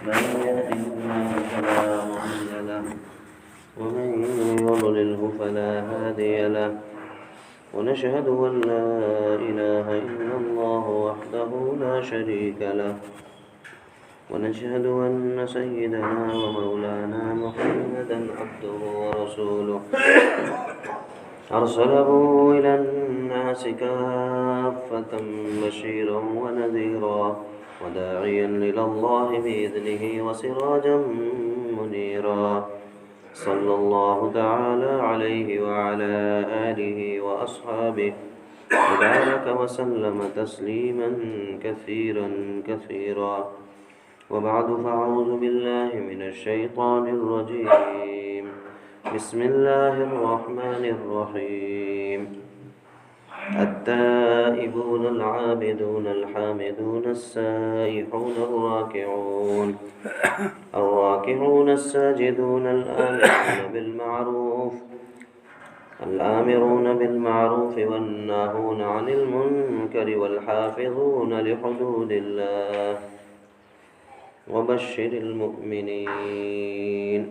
من يهده الله فلا مضل له ومن يضلله فلا هادي له ونشهد أن لا إله إلا الله وحده لا شريك له ونشهد أن سيدنا ومولانا محمدا عبده ورسوله أرسله إلى الناس كافة بشيرا ونذيرا وداعيا إلى الله بإذنه وسراجا منيرا صلى الله تعالى عليه وعلى آله وأصحابه وبارك وسلم تسليما كثيرا كثيرا وبعد فأعوذ بالله من الشيطان الرجيم بسم الله الرحمن الرحيم التائبون العابدون الحامدون السائحون الراكعون الساجدون الآمرون بالمعروف والناهون عن المنكر والحافظون لحدود الله وبشر المؤمنين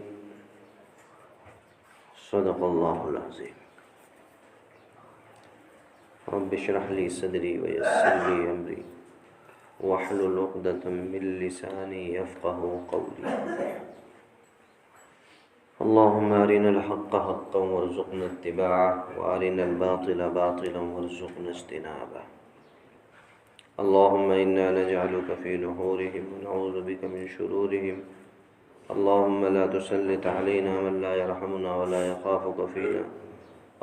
صدق الله العظيم رب اشرح لي صدري ويسر لي أمري واحلل عقدة من لساني يفقهوا قولي اللهم أرنا الحق حقا وارزقنا اتباعه وأرنا الباطل باطلا وارزقنا اجتنابه اللهم إنا نجعلك في نحورهم ونعوذ بك من شرورهم اللهم لا تسلط علينا من لا يرحمنا ولا يخافك فينا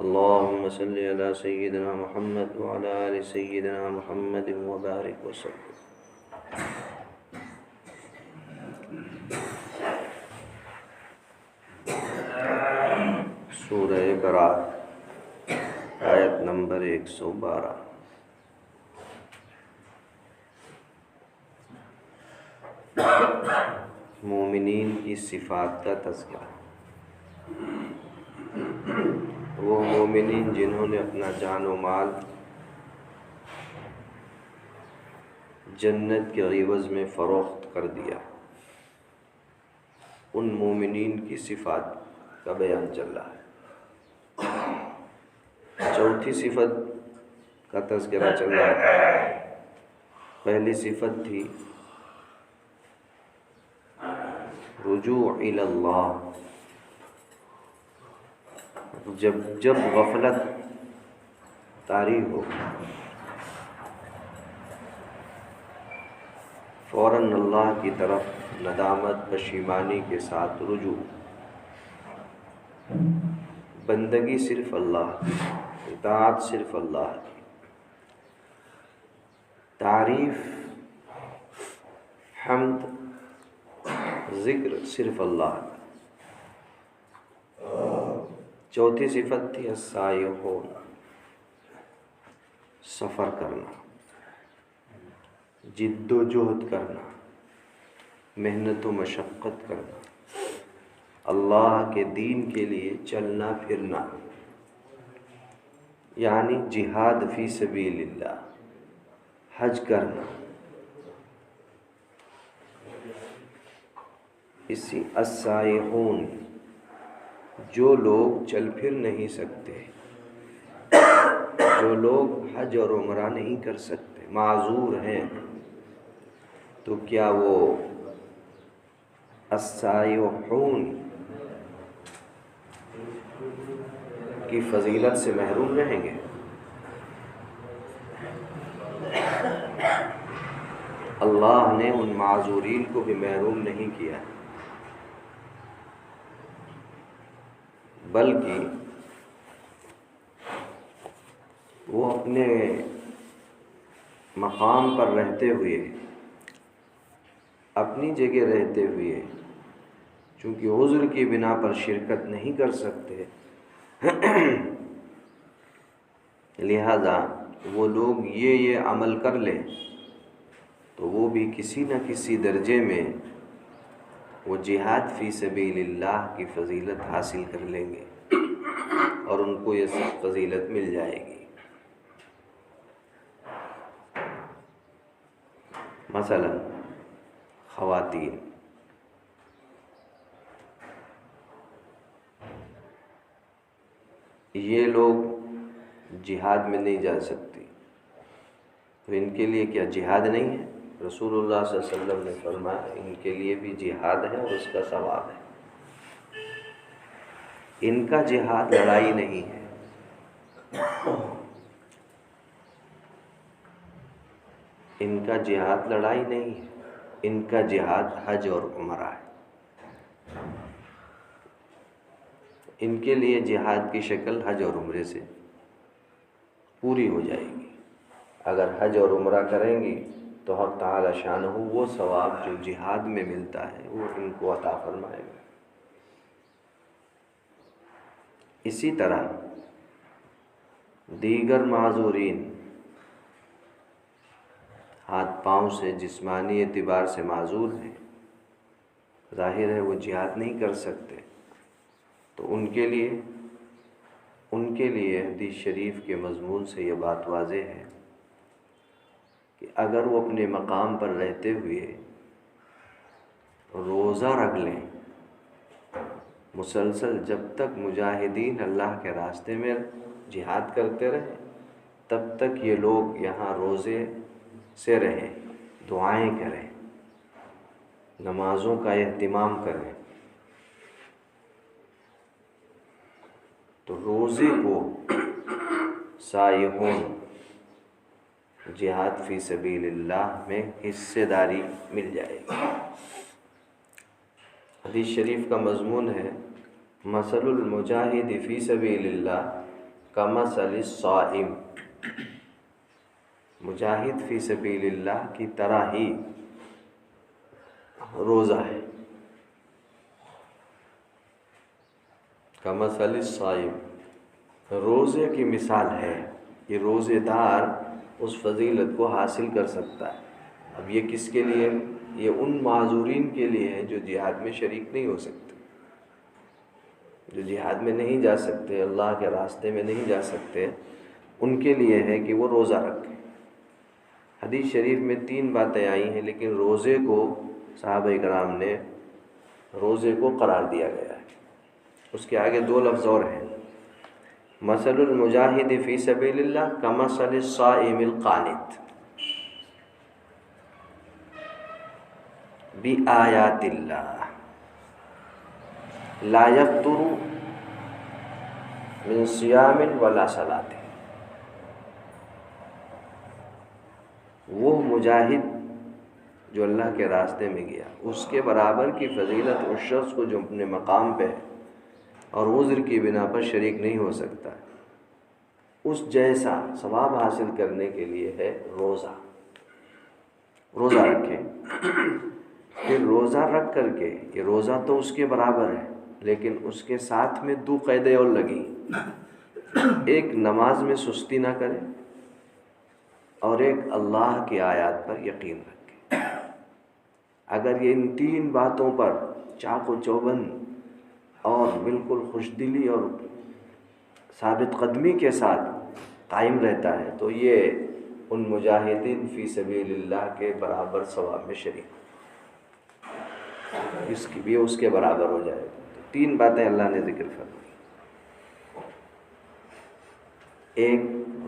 اللهم صل على سيدنا محمد وعلى آل سيدنا محمد وبارك وسلم سورہ برات آیت نمبر 112 مومنین کی صفات کا تذکرہ۔ وہ مومنین جنہوں نے اپنا جان و مال جنت کے عوض میں فروخت کر دیا، ان مومنین کی صفات کا بیان چل رہا ہے۔ چوتھی صفت کا تذکرہ چل رہا تھا۔ پہلی صفت تھی رجوع الی اللہ، جب غفلت طاری ہو فوراً اللہ کی طرف ندامت پشیمانی کے ساتھ رجوع۔ بندگی صرف اللہ کی، اطاعت صرف اللہ کی، تعریف حمد ذکر صرف اللہ کا۔ چوتھی صفت تھی السائحون، سفر کرنا، جد و جہد کرنا، محنت و مشقت کرنا، اللہ کے دین کے لیے چلنا پھرنا، یعنی جہاد فی سبیل اللہ، حج کرنا۔ اسی السائحون، جو لوگ چل پھر نہیں سکتے، جو لوگ حج اور عمرہ نہیں کر سکتے، معذور ہیں، تو کیا وہ السائحون کی فضیلت سے محروم رہیں گے؟ اللہ نے ان معذورین کو بھی محروم نہیں کیا، بلکہ وہ اپنے مقام پر رہتے ہوئے، اپنی جگہ رہتے ہوئے، چونکہ عذر کی بنا پر شرکت نہیں کر سکتے، لہذا وہ لوگ یہ عمل کر لیں تو وہ بھی کسی نہ کسی درجے میں وہ جہاد فی سبیل اللہ کی فضیلت حاصل کر لیں گے اور ان کو یہ فضیلت مل جائے گی۔ مثلا خواتین یہ لوگ جہاد میں نہیں جا سکتی، تو ان کے لیے کیا جہاد نہیں ہے؟ رسول اللہ صلی اللہ علیہ وسلم نے فرمایا ان کے لیے بھی جہاد ہے اور اس کا ثواب ہے۔ ان کا جہاد لڑائی نہیں ہے، ان کا جہاد لڑائی نہیں ہے، ان کا جہاد حج اور عمرہ ہے۔ ان کے لیے جہاد کی شکل حج اور عمرے سے پوری ہو جائے گی۔ اگر حج اور عمرہ کریں گی تو حق تعالی شانہ وہ ثواب جو جہاد میں ملتا ہے وہ ان کو عطا فرمائے گا۔ اسی طرح دیگر معذورین ہاتھ پاؤں سے جسمانی اعتبار سے معذور ہیں، ظاہر ہے وہ جہاد نہیں کر سکتے، تو ان کے لیے حدیث شریف کے مضمون سے یہ بات واضح ہے کہ اگر وہ اپنے مقام پر رہتے ہوئے روزہ رکھ لیں مسلسل، جب تک مجاہدین اللہ کے راستے میں جہاد کرتے رہیں تب تک یہ لوگ یہاں روزے سے رہیں، دعائیں کریں، نمازوں کا اہتمام کریں، تو روزے کو سائحون جہاد فی سبیل اللہ میں حصے داری مل جائے گی۔ حدیث شریف کا مضمون ہے مثل المجاہد فی سبیل اللہ کمثل الصائم، مجاہد فی سبیل اللہ کی طرح ہی روزہ ہے، کمثل الصائم، روزے کی مثال ہے۔ یہ روزے دار اس فضیلت کو حاصل کر سکتا ہے۔ اب یہ کس کے لیے؟ یہ ان معذورین کے لیے ہے جو جہاد میں شریک نہیں ہو سکتے، جو جہاد میں نہیں جا سکتے، اللہ کے راستے میں نہیں جا سکتے، ان کے لیے ہے کہ وہ روزہ رکھیں۔ حدیث شریف میں 3 باتیں آئی ہیں، لیکن روزے کو صحابہ کرام نے روزے کو قرار دیا گیا ہے۔ اس کے آگے 2 لفظ اور ہیں، مثل المجاہد فی سبیل اللہ کمثل الصائم القانت بآیات اللہ لا یفطر من صیام ولا صلاۃ۔ وہ مجاہد جو اللہ کے راستے میں گیا، اس کے برابر کی فضیلت اس شخص کو جو اپنے مقام پہ ہے اور عذر کی بنا پر شریک نہیں ہو سکتا، اس جیسا ثواب حاصل کرنے کے لیے ہے روزہ رکھیں۔ پھر روزہ رکھ کر کے، یہ روزہ تو اس کے برابر ہے، لیکن اس کے ساتھ میں 2 قیدیں اور لگی، ایک نماز میں سستی نہ کرے اور ایک اللہ کی آیات پر یقین رکھے۔ اگر یہ ان 3 باتوں پر چاق و چوبند اور بالکل خوش دلی اور ثابت قدمی کے ساتھ قائم رہتا ہے تو یہ ان مجاہدین فی سبیل اللہ کے برابر ثواب میں شریک، اس کی بھی اس کے برابر ہو جائے گا۔ 3 باتیں اللہ نے ذکر فرمائی، ایک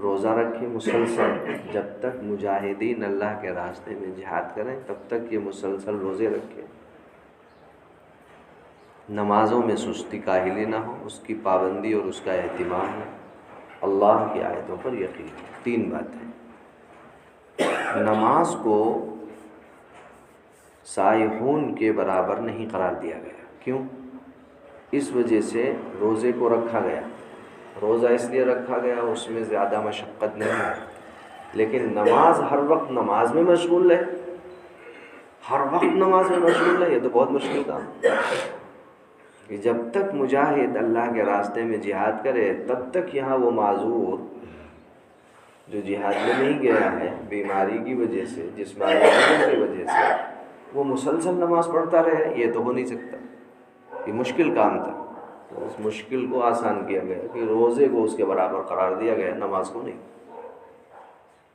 روزہ رکھیں مسلسل، جب تک مجاہدین اللہ کے راستے میں جہاد کریں تب تک یہ مسلسل روزے رکھیں، نمازوں میں سستی کاہلی نہ ہو، اس کی پابندی اور اس کا اہتمام ہے، اللہ کی آیتوں پر یقین۔ 3 باتیں۔ نماز کو سائحون کے برابر نہیں قرار دیا گیا، کیوں؟ اس وجہ سے روزے کو رکھا گیا، روزہ اس لیے رکھا گیا اس میں زیادہ مشقت نہیں ہے، لیکن نماز ہر وقت نماز میں مشغول ہے، ہر وقت نماز میں مشغول ہے، یہ تو بہت مشکل کام ہے کہ جب تک مجاہد اللہ کے راستے میں جہاد کرے تب تک یہاں وہ معذور جو جہاد میں نہیں گیا ہے بیماری کی وجہ سے، جسمانی کی وجہ سے، وہ مسلسل نماز پڑھتا رہے، یہ تو ہو نہیں سکتا، یہ مشکل کام تھا۔ تو اس مشکل کو آسان کیا گیا کہ روزے کو اس کے برابر قرار دیا گیا، نماز کو نہیں،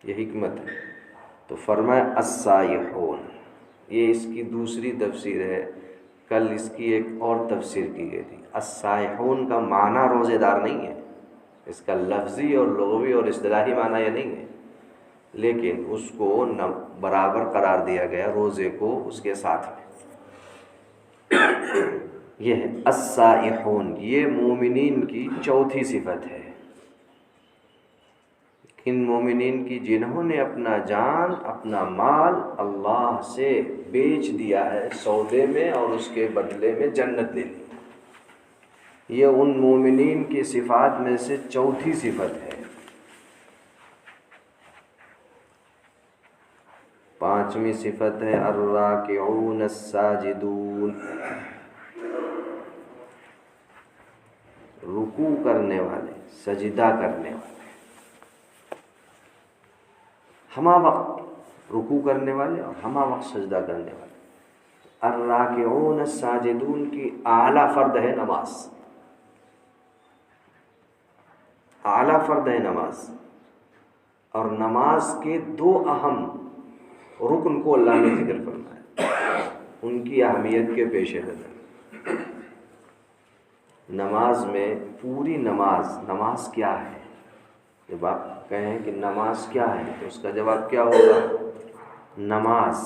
یہ حکمت ہے۔ تو فرمایا السائحون، یہ اس کی دوسری تفسیر ہے، کل اس کی ایک اور تفسیر کی گئی تھی۔ السائحون کا معنی روزے دار نہیں ہے، اس کا لفظی اور لغوی اور اصطلاحی معنی یہ نہیں ہے، لیکن اس کو برابر قرار دیا گیا روزے کو اس کے ساتھ میں۔ یہ ہے السائحون، یہ مومنین کی چوتھی صفت ہے۔ ان مومنین کی جنہوں نے اپنا جان اپنا مال اللہ سے بیچ دیا ہے سودے میں اور اس کے بدلے میں جنت لے لی، یہ ان مومنین کی صفات میں سے چوتھی صفت ہے۔ پانچویں صفت ہے الراکعون الساجدون، رکوع کرنے والے، سجدہ کرنے والے، ہمہ وقت رکوع کرنے والے اور ہمہ وقت سجدہ کرنے والے۔ الراکعون الساجدون کی اعلیٰ فرد ہے نماز، اعلیٰ فرد ہے نماز، اور نماز کے دو اہم رکن کو اللہ نے ذکر فرمایا ان کی اہمیت کے پیش نظر۔ نماز میں پوری نماز کیا ہے؟ جب آپ کہیں کہ نماز کیا ہے تو اس کا جواب کیا ہوگا؟ نماز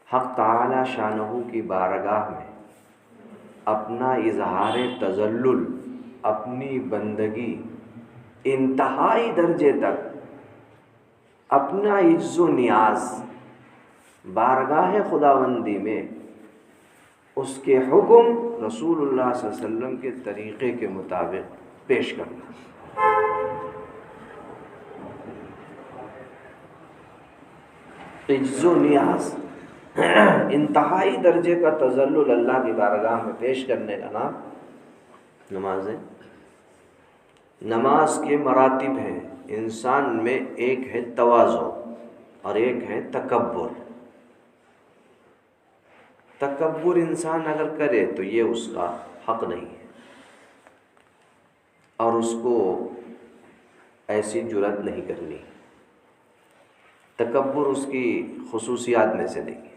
حق تعالی شانہ کی بارگاہ میں اپنا اظہار تذلل، اپنی بندگی انتہائی درجے تک، اپنا عجز و نیاز بارگاہ خداوندی میں اس کے حکم رسول اللہ صلی اللہ علیہ وسلم کے طریقے کے مطابق پیش کرنا۔ عجز و نیاز، انتہائی درجے کا تذلل اللہ کی بارگاہ میں پیش کرنے کا نام نماز ہے۔ نماز کے مراتب ہیں انسان میں، ایک ہے تواضع اور ایک ہے تکبر۔ تکبر انسان اگر کرے تو یہ اس کا حق نہیں ہے، اور اس کو ایسی جرأت نہیں کرنی۔ تکبر اس کی خصوصیات میں سے نہیں ہے،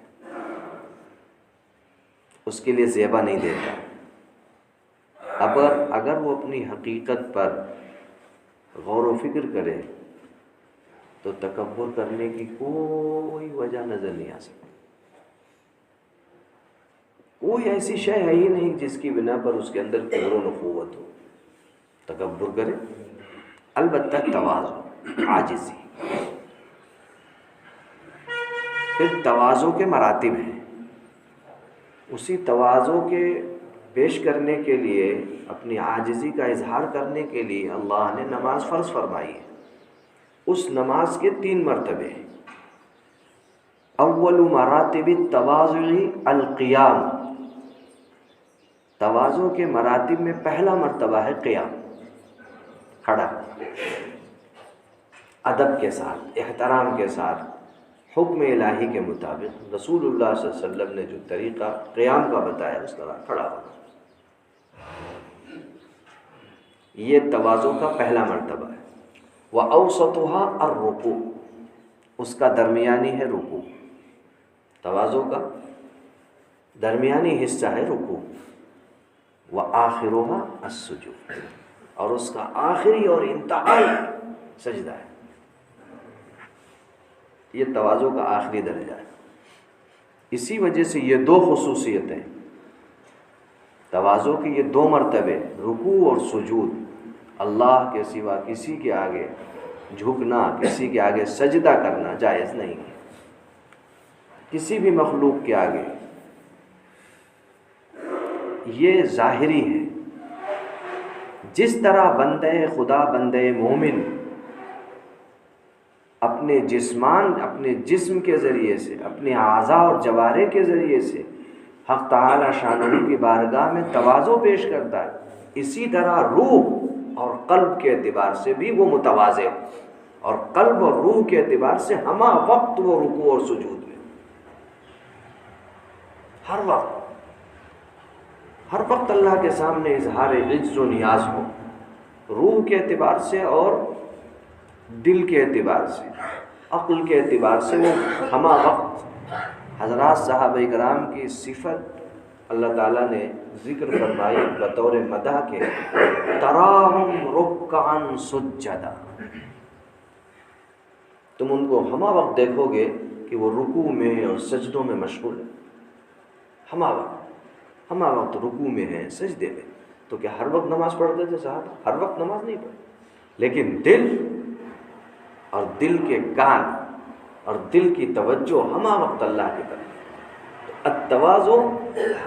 اس کے لیے زیبا نہیں دیتا۔ اگر وہ اپنی حقیقت پر غور و فکر کرے تو تکبر کرنے کی کوئی وجہ نظر نہیں آ سکتی۔ کوئی ایسی شے ہے ہی نہیں جس کی بنا پر اس کے اندر کبر و نخوت ہو، تکبر کرے۔ البتہ تواضع، عاجزی۔ پھر تواضع کے مراتب ہیں، اسی تواضع کے پیش کرنے کے لیے، اپنی عاجزی کا اظہار کرنے کے لیے اللہ نے نماز فرض فرمائی ہے۔ اس نماز کے 3 مرتبے ہیں۔ اول مراتب التواضع القیام، تواضع کے مراتب میں پہلا مرتبہ ہے قیام، کھڑا، ادب کے ساتھ، احترام کے ساتھ، حکم الہی کے مطابق رسول اللہ صلی اللہ علیہ وسلم نے جو طریقہ قیام کا بتایا اس طرح کھڑا ہونا۔ یہ تواضع کا پہلا مرتبہ ہے۔ وَأَوْسَطُهَا الرُّكُوعُ، اس کا درمیانی ہے رکوع۔ تواضع کا درمیانی حصہ ہے رکوع۔ وَآخِرُهَا السُّجُودُ، اور اس کا آخری اور انتہائی سجدہ ہے۔ یہ تواضع کا آخری درجہ ہے۔ اسی وجہ سے یہ 2 خصوصیتیں، تواضع کے یہ 2 مرتبے، رکوع اور سجود، اللہ کے سوا کسی کے آگے جھکنا، کسی کے آگے سجدہ کرنا جائز نہیں ہے، کسی بھی مخلوق کے آگے۔ یہ ظاہری ہے۔ جس طرح بندے خدا، بندے مومن اپنے جسم کے ذریعے سے، اپنے اعضاء اور جوارح کے ذریعے سے حق تعالی شانہ کی بارگاہ میں تواضع پیش کرتا ہے، اسی طرح روح اور قلب کے اعتبار سے بھی وہ متواضع ہو، اور قلب اور روح کے اعتبار سے ہمہ وقت وہ رکوع اور سجود میں، ہر وقت اللہ کے سامنے اظہار عجز و نیاز ہو، روح کے اعتبار سے اور دل کے اعتبار سے، عقل کے اعتبار سے وہ ہمہ وقت۔ حضرات صحابہ کرام کی صفت اللہ تعالیٰ نے ذکر فرمائی بطور مدح کے تراہم رکعا سجدا، تم ان کو ہمہ وقت دیکھو گے کہ وہ رکوع میں اور سجدوں میں مشغول ہیں، ہمہ وقت رکوع میں ہیں، سجدے میں۔ تو کیا ہر وقت نماز پڑھتے تھے صاحب؟ ہر وقت نماز نہیں پڑھتے، لیکن دل اور دل کے کان اور دل کی توجہ ہمہ وقت اللہ کی طرف۔ التواضع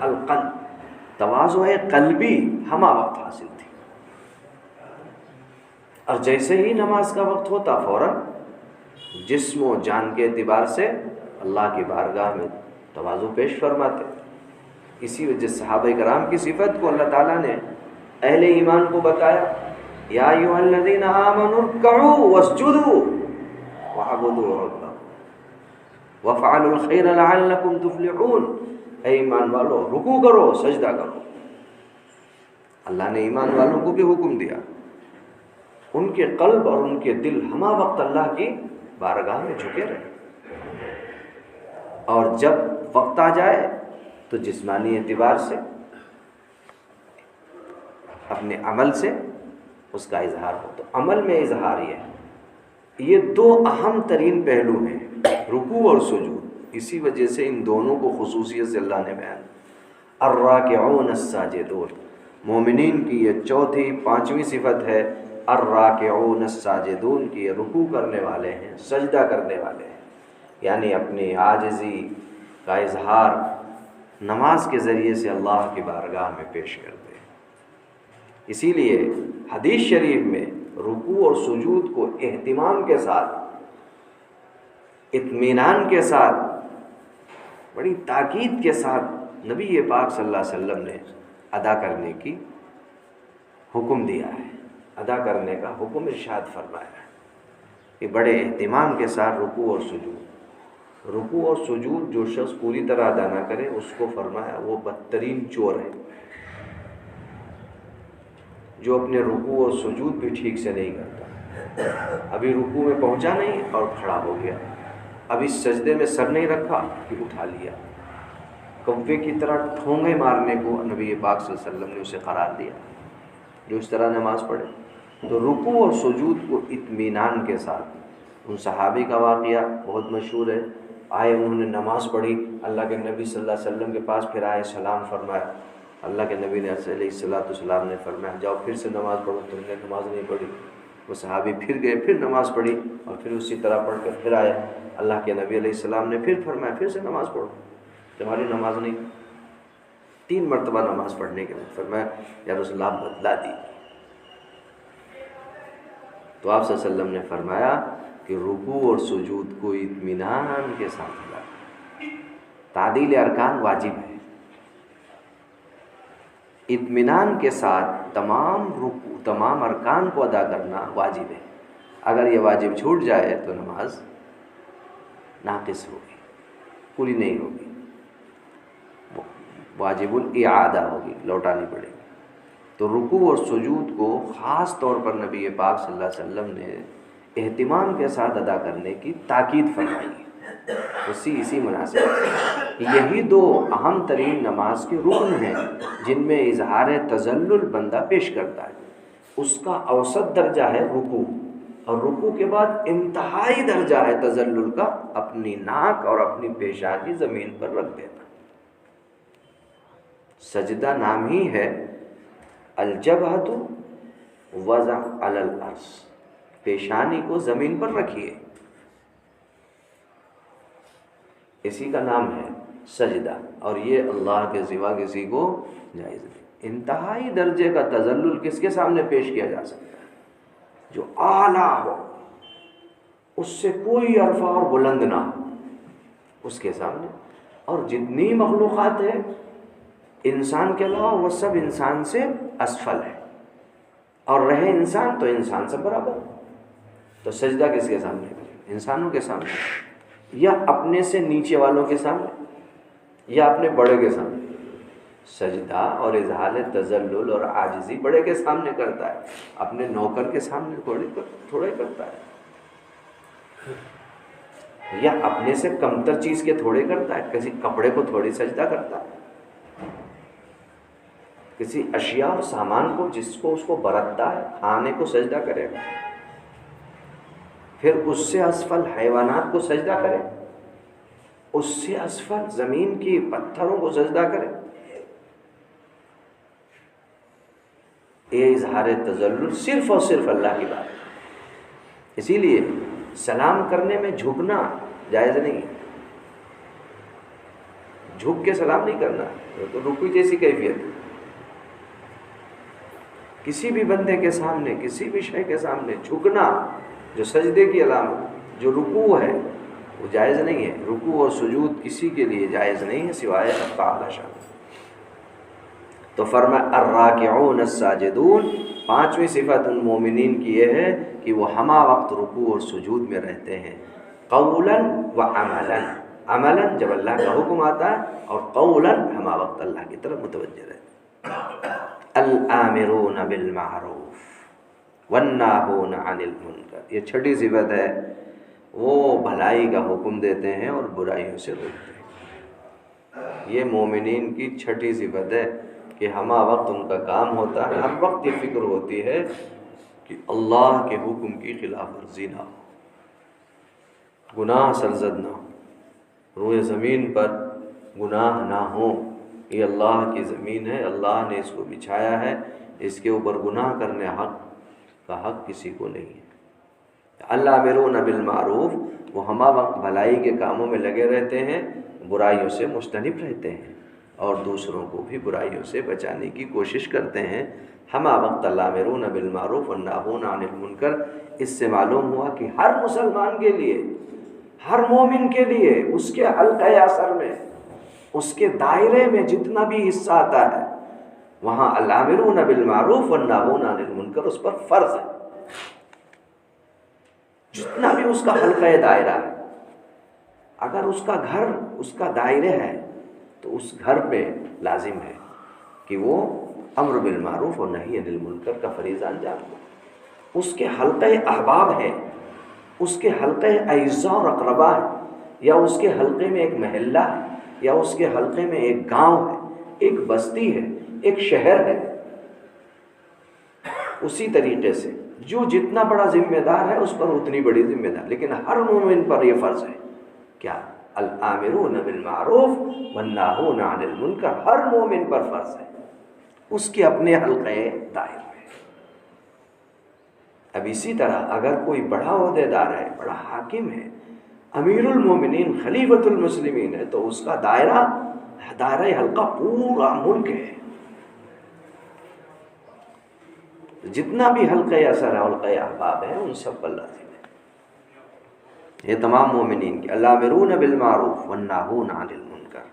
القلب، تواضع قلبی ہمہ وقت حاصل تھی، اور جیسے ہی نماز کا وقت ہوتا فوراً جسم و جان کے اعتبار سے اللہ کی بارگاہ میں تواضع پیش فرماتے۔ اسی وجہ صحابہ کرام کی صفت کو اللہ تعالیٰ نے اہل ایمان کو بتایا، یا ایھا الذین آمنوا ارکعوا واسجدوا واعبدوا ربکم وافعلوا الخیر لعلکم تفلحون۔ اے ایمان والو، رکوع کرو، سجدہ کرو۔ اللہ نے ایمان والوں کو بھی حکم دیا، ان کے قلب اور ان کے دل ہمہ وقت اللہ کی بارگاہ میں جھکے رہے، اور جب وقت آ جائے تو جسمانی اعتبار سے اپنے عمل سے اس کا اظہار ہو۔ تو عمل میں اظہار یہ دو اہم ترین پہلو ہیں، رکوع اور سجود۔ اسی وجہ سے ان دونوں کو خصوصیت سے اللہ نے بیان، الراکعون الساجدون، مومنین کی یہ چوتھی پانچویں صفت ہے، الراکعون الساجدون کی، یہ رکوع کرنے والے ہیں، سجدہ کرنے والے ہیں، یعنی اپنی عاجزی کا اظہار نماز کے ذریعے سے اللہ کی بارگاہ میں پیش کرتے ہیں۔ اسی لیے حدیث شریف میں رکوع اور سجود کو اہتمام کے ساتھ، اطمینان کے ساتھ، بڑی تاکید کے ساتھ نبی پاک صلی اللہ علیہ وسلم نے ادا کرنے کی حکم دیا ہے، ادا کرنے کا حکم ارشاد فرمایا ہے کہ بڑے اہتمام کے ساتھ رکوع اور سجود۔ رکوع اور سجود جو شخص پوری طرح ادا نہ کرے اس کو فرمایا وہ بدترین چور ہے، جو اپنے رکوع اور سجود بھی ٹھیک سے نہیں کرتا۔ ابھی رکوع میں پہنچا نہیں اور کھڑا ہو گیا، ابھی سجدے میں سر نہیں رکھا کہ اٹھا لیا، کوے کی طرح ٹھونگے مارنے کو نبی پاک صلی اللہ علیہ وسلم نے اسے قرار دیا جو اس طرح نماز پڑھے۔ تو رکوع اور سجود کو اطمینان کے ساتھ، ان صحابی کا واقعہ بہت مشہور ہے، آئے انہوں نے نماز پڑھی، اللہ کے نبی صلی اللہ علیہ وسلم کے پاس پھر آئے، سلام فرمایا، اللہ کے نبی علیہ السلام نے فرمایا جاؤ پھر سے نماز پڑھو، تم نے نماز نہیں پڑھی۔ وہ صحابی پھر گئے، پھر نماز پڑھی، اور پھر اسی طرح پڑھ کر پھر آئے، اللہ کے نبی علیہ السلام نے پھر فرمایا پھر سے نماز پڑھو، تمہاری نماز نہیں۔ 3 مرتبہ نماز پڑھنے کے بعد فرمایا یا رسول اللہ بدلا دی۔ تو آپ صلی اللہ علیہ وسلم نے فرمایا کہ رکوع اور سجود کو اطمینان کے ساتھ ادا کرنا، تعدیل ارکان واجب ہے، اطمینان کے ساتھ تمام ارکان کو ادا کرنا واجب ہے۔ اگر یہ واجب چھوٹ جائے تو نماز ناقص ہوگی، پوری نہیں ہوگی، واجب الاعادہ ہوگی، لوٹانی پڑے گی۔ تو رکوع اور سجود کو خاص طور پر نبی پاک صلی اللہ علیہ وسلم نے اہتمام کے ساتھ ادا کرنے کی تاکید فرمائی ہے۔ اسی مناسبت یہی 2 اہم ترین نماز کے رکن ہیں جن میں اظہار تذلل بندہ پیش کرتا ہے، اس کا اوسط درجہ ہے رکوع، اور رکوع کے بعد انتہائی درجہ ہے تذلل کا، اپنی ناک اور اپنی پیشانی زمین پر رکھ دینا۔ سجدہ نام ہی ہے الجبہۃ وضع علی الارض، پیشانی کو زمین پر رکھیے، اسی کا نام ہے سجدہ، اور یہ اللہ کے سوا کسی کو جائز نہیں۔ انتہائی درجے کا تذلل کس کے سامنے پیش کیا جا سکتا ہے؟ جو اعلیٰ ہو، اس سے کوئی عرفہ اور بلند نہ ہو، اس کے سامنے۔ اور جتنی مخلوقات ہے انسان کے علاوہ وہ سب انسان سے اسفل ہے، اور رہے انسان تو انسان سے برابر۔ تو سجدہ کس کے سامنے کریں؟ انسانوں کے سامنے، یا اپنے سے نیچے والوں کے سامنے، یا اپنے بڑے کے سامنے۔ سجدہ اور اظہار تذلل اور عاجزی بڑے کے سامنے کرتا ہے، اپنے نوکر کے سامنے تھوڑے کرتا ہے، یا اپنے سے کمتر چیز کے تھوڑے کرتا ہے، کسی کپڑے کو تھوڑی سجدہ کرتا ہے۔ کسی اشیاء اور سامان کو جس کو اس کو برتتا ہے کھانے کو سجدہ کرے گا، پھر اس سے اسفل حیوانات کو سجدہ کرے، اس سے اسفل زمین کی پتھروں کو سجدہ کرے. یہ اظہار تذلل صرف اور صرف اللہ کی بات ہے. اسی لیے سلام کرنے میں جھکنا جائز نہیں ہے. جھک کے سلام نہیں کرنا، تو رکوع جیسی کیفیت ہے. کسی بھی بندے کے سامنے، کسی بھی شے کے سامنے جھکنا جو سجدے کی علامت، جو رکوع ہے، وہ جائز نہیں ہے. رکوع اور سجود کسی کے لیے جائز نہیں ہے سوائے اللہ تعالی شان. تو فرمایا الراکعون الساجدون، پانچویں صفت ان مومنین کی یہ ہے کہ وہ ہمہ وقت رکوع اور سجود میں رہتے ہیں، قولا و عملا. عملا جب اللہ کا حکم آتا ہے، اور قولا ہمہ وقت اللہ کی طرف متوجہ رہتے ہیں. الآمرون بالمعروف والناہون عن المنکر، یہ چھٹی صفت ہے. وہ بھلائی کا حکم دیتے ہیں اور برائیوں سے روکتے ہیں. یہ مومنین کی چھٹی صفت ہے کہ ہمہ وقت ان کا کام ہوتا ہے، ہر وقت یہ فکر ہوتی ہے کہ اللہ کے حکم کی خلاف ورزی نہ ہو، گناہ سرزد نہ ہو، روئے زمین پر گناہ نہ ہو. یہ اللہ کی زمین ہے، اللہ نے اس کو بچھایا ہے، اس کے اوپر گناہ کرنے کا حق کسی کو نہیں ہے. الآمرون بالمعروف، وہ ہمہ وقت بھلائی کے کاموں میں لگے رہتے ہیں، برائیوں سے مجتنب رہتے ہیں اور دوسروں کو بھی برائیوں سے بچانے کی کوشش کرتے ہیں. ہمہ وقت الآمرون بالمعروف والناہون عن المنکر. اس سے معلوم ہوا کہ ہر مسلمان کے لیے، ہر مومن کے لیے، اس کے حلقہ اثر میں، اس کے دائرے میں جتنا بھی حصہ آتا ہے، وہاں الآمرون بالمعروف والناہون عن المنکر اس پر فرض ہے. جتنا بھی اس کا حلقہ دائرہ ہے، اگر اس کا گھر اس کا دائرہ ہے تو اس گھر پہ لازم ہے کہ وہ امر بالمعروف اور نہی عن المنکر کا فریضہ انجام دے. اس کے حلقہ احباب ہے، اس کے حلقہ اعزاء اور اقربا ہے، یا اس کے حلقے میں ایک محلہ ہے، یا اس کے حلقے میں ایک گاؤں ہے، ایک بستی ہے، ایک شہر ہے. اسی طریقے سے جو جتنا بڑا ذمہ دار ہے اس پر اتنی بڑی ذمہ دار. لیکن ہر مومن پر یہ فرض ہے کیا؟ الآمرون بالمعروف والناہون عن المنکر. ہر مومن پر فرض ہے، اس کے اپنے حلقہ دائر میں. اب اسی طرح اگر کوئی بڑا عہدے دار ہے، بڑا حاکم ہے، امیر المومنین، خلیفۃ المسلمین ہے، تو اس کا دائرہ حلقہ پورا ملک ہے. جتنا بھی حلقہ اثر ہے، حلقہ احباب ہے، ان سب پر لازم ہے. یہ تمام مومنین کی الآمرون بالمعروف والناہون عن المنکر،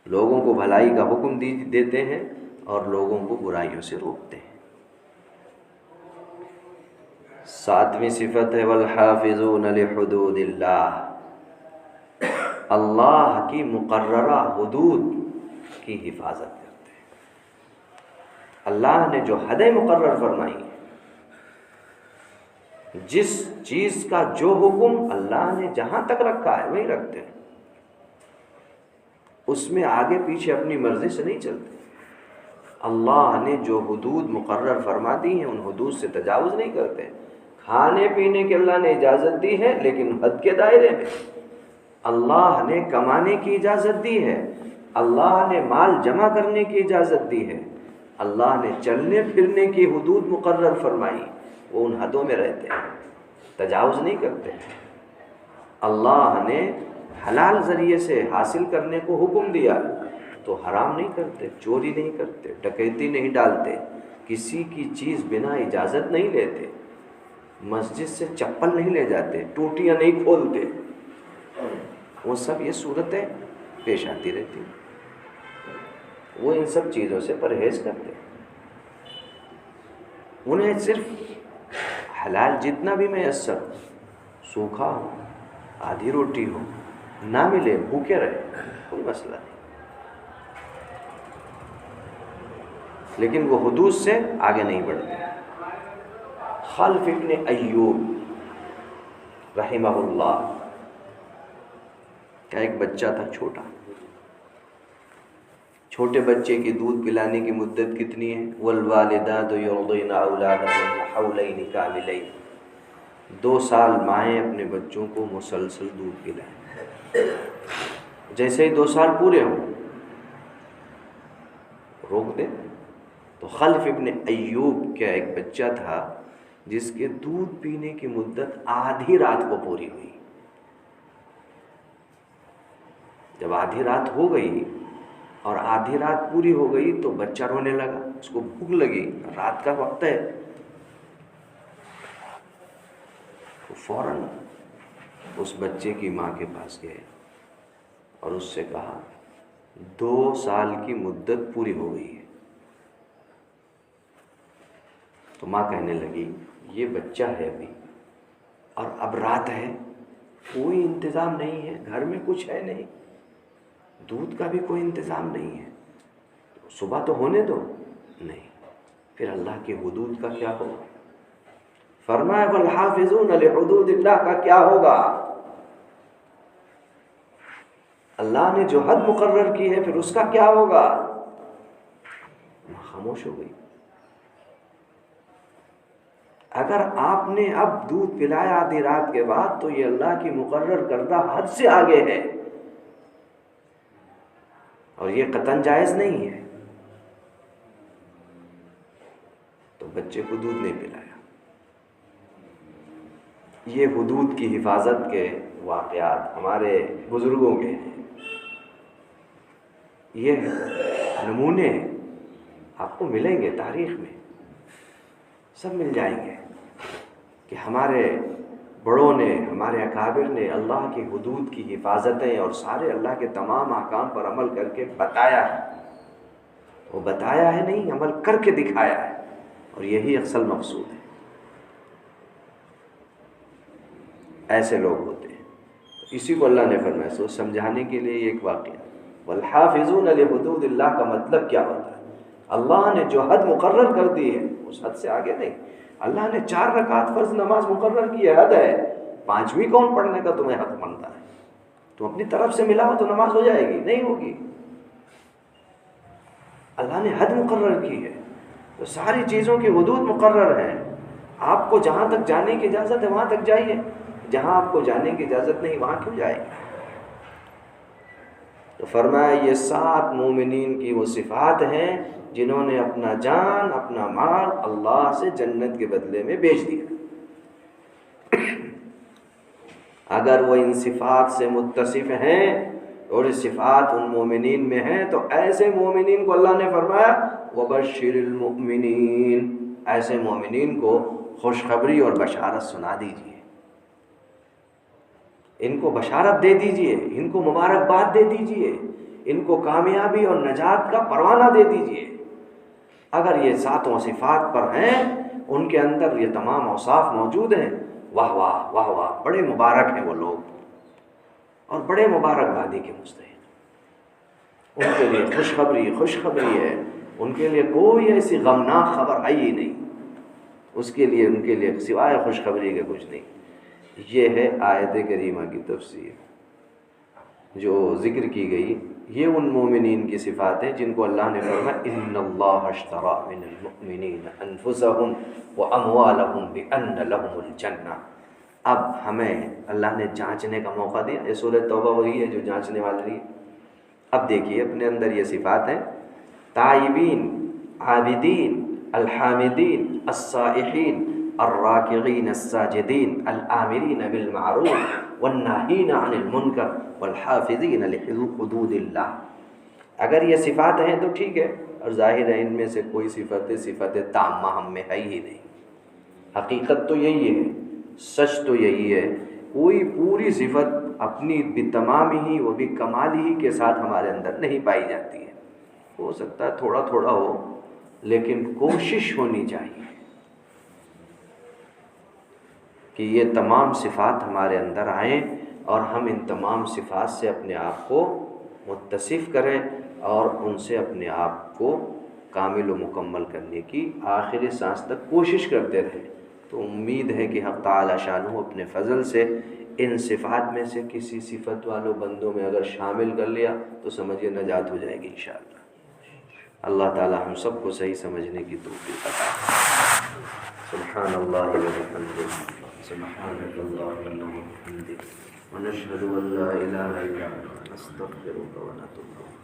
لوگوں کو بھلائی کا حکم دیتے ہیں اور لوگوں کو برائیوں سے روکتے ہیں. ساتویں صفت ہے والحافظون لحدود اللہ، اللہ کی مقررہ حدود کی حفاظت کرتے ہیں. اللہ نے جو حدیں مقرر فرمائی ہیں، جس چیز کا جو حکم اللہ نے جہاں تک رکھا ہے وہیں رکھتے ہیں، اس میں آگے پیچھے اپنی مرضی سے نہیں چلتے. اللہ نے جو حدود مقرر فرما دی ہیں ان حدود سے تجاوز نہیں کرتے. کھانے پینے کی اللہ نے اجازت دی ہے لیکن حد کے دائرے میں. اللہ نے کمانے کی اجازت دی ہے، اللہ نے مال جمع کرنے کی اجازت دی ہے، اللہ نے چلنے پھرنے کی حدود مقرر فرمائی، وہ ان حدوں میں رہتے ہیں، تجاوز نہیں کرتے. اللہ نے حلال ذریعے سے حاصل کرنے کو حکم دیا تو حرام نہیں کرتے، چوری نہیں کرتے، ڈکیتی نہیں ڈالتے، کسی کی چیز بنا اجازت نہیں لیتے، مسجد سے چپل نہیں لے جاتے، ٹوٹیاں نہیں کھولتے. وہ سب یہ صورتیں پیش آتی رہتی ہیں. وہ ان سب چیزوں سے پرہیز کرتے ہیں. انہیں صرف حلال جتنا بھی میسر، سوکھا ہو، آدھی روٹی ہو، نہ ملے، بھوکے رہے، کوئی مسئلہ نہیں. لیکن وہ حدود سے آگے نہیں بڑھتے. خلف ابن ایوب رحمہ اللہ کا ایک بچہ تھا چھوٹا، چھوٹے بچے کی دودھ پلانے کی مدت کتنی ہے؟ والوالدات یرضعن اولادهن حولین کاملین، 2 سال مائیں اپنے بچوں کو مسلسل دودھ پلائیں، جیسے ہی 2 سال پورے ہوں روک دیں۔ تو خلف ابن ایوب کا ایک بچہ تھا جس کے دودھ پینے کی مدت آدھی رات کو پوری ہوئی۔ جب آدھی رات ہو گئی اور آدھی رات پوری ہو گئی تو بچہ رونے لگا، اس کو بھوک لگی، رات کا وقت ہے، تو فوراً اس بچے کی ماں کے پاس گئے اور اس سے کہا 2 سال کی مدت پوری ہو گئی ہے۔ تو ماں کہنے لگی یہ بچہ ہے ابھی اور اب رات ہے، کوئی انتظام نہیں ہے، گھر میں کچھ ہے نہیں، دودھ کا بھی کوئی انتظام نہیں ہے، صبح تو ہونے دو۔ نہیں، پھر اللہ کی حدود کا کیا ہوگا؟ فرمایا والحافظون لحدود اللہ کا کیا ہوگا؟ اللہ نے جو حد مقرر کی ہے پھر اس کا کیا ہوگا؟ خاموش ہو گئی۔ اگر آپ نے اب دودھ پلایا آدھی رات کے بعد تو یہ اللہ کی مقرر کردہ حد سے آگے ہے اور یہ قطعاً جائز نہیں ہے۔ تو بچے کو دودھ نہیں پلایا۔ یہ حدود کی حفاظت کے واقعات ہمارے بزرگوں کے ہیں، یہ نمونے آپ کو ملیں گے، تاریخ میں سب مل جائیں گے کہ ہمارے بڑوں نے، ہمارے اکابر نے اللہ کی حدود کی حفاظتیں اور سارے اللہ کے تمام احکام پر عمل کر کے بتایا ہے۔ وہ بتایا ہے نہیں، عمل کر کے دکھایا ہے، اور یہی اصل مقصود ہے۔ ایسے لوگ ہوتے ہیں، اسی کو اللہ نے فرمایا سو سمجھانے کے لیے ایک واقعہ۔ والحافظون لحدود اللہ کا مطلب کیا ہوتا ہے؟ اللہ نے جو حد مقرر کر دی ہے اس حد سے آگے نہیں۔ اللہ نے 4 رکعت فرض نماز مقرر کی ہے، حد ہے، 5ویں کون پڑھنے کا تمہیں حق بنتا ہے؟ تم اپنی طرف سے ملاؤ تو نماز ہو جائے گی؟ نہیں ہوگی۔ اللہ نے حد مقرر کی ہے، تو ساری چیزوں کی حدود مقرر ہیں۔ آپ کو جہاں تک جانے کی اجازت ہے وہاں تک جائیے، جہاں آپ کو جانے کی اجازت نہیں وہاں کیوں جائیں گے؟ تو فرمایا یہ 7 مومنین کی وہ صفات ہیں جنہوں نے اپنا جان، اپنا مال اللہ سے جنت کے بدلے میں بیچ دیا۔ اگر وہ ان صفات سے متصف ہیں اور یہ صفات ان مومنین میں ہیں تو ایسے مومنین کو اللہ نے فرمایا وَبَشِّرِ الْمُؤْمِنِينَ، ایسے مومنین کو خوشخبری اور بشارت سنا دیجیے، ان کو بشارت دے دیجئے، ان کو مبارکباد دے دیجئے، ان کو کامیابی اور نجات کا پروانہ دے دیجئے۔ اگر یہ 7 صفات پر ہیں، ان کے اندر یہ تمام اوصاف موجود ہیں، واہ واہ واہ واہ، بڑے مبارک ہیں وہ لوگ اور بڑے مبارکبادی کے مستحق۔ ان کے لیے خوشخبری ہے، ان کے لیے کوئی ایسی غمناک خبر ہے ہی نہیں، اس کے لیے ان کے لیے سوائے خوشخبری کے کچھ نہیں۔ یہ ہے آیت کریمہ کی تفسیر جو ذکر کی گئی۔ یہ ان مومنین کی صفات ہیں جن کو اللہ نے فرمایا ان اللہ اشتری من المؤمنین انفسهم واموالهم بان لهم الجنہ۔ اب ہمیں اللہ نے جانچنے کا موقع دیا، یہ سورۃ توبہ وہی ہے جو جانچنے والی ہے۔ اب دیکھیے اپنے اندر یہ صفات ہیں، تائبین، عابدین، الحامدین، السائحین، الراکعین الساجدین، الآمرین بالمعروف والناہین عن المنکر والحافظین لحدود اللہ۔ اگر یہ صفات ہیں تو ٹھیک ہے، اور ظاہر ہے ان میں سے کوئی صفت تامہ ہم میں ہے ہی نہیں۔ حقیقت تو یہی ہے، سچ تو یہی ہے، کوئی پوری صفت اپنی بتمام ہی وہ بھی کمال ہی کے ساتھ ہمارے اندر نہیں پائی جاتی ہے۔ ہو سکتا ہے تھوڑا تھوڑا ہو، لیکن کوشش ہونی چاہیے کہ یہ تمام صفات ہمارے اندر آئیں اور ہم ان تمام صفات سے اپنے آپ کو متصف کریں اور ان سے اپنے آپ کو کامل و مکمل کرنے کی آخری سانس تک کوشش کرتے رہیں۔ تو امید ہے کہ حق تعالی شانہ اپنے فضل سے ان صفات میں سے کسی صفت والوں بندوں میں اگر شامل کر لیا تو سمجھیے نجات ہو جائے گی انشاءاللہ۔ اللہ تعالی ہم سب کو صحیح سمجھنے کی توفیق عطا فرمائے۔ سبحان اللہ و بحمدہ، سبحانک اللہم و بحمدک، ونشہد ان لا الہ الا انت، نستغفرک و نتوب الیک۔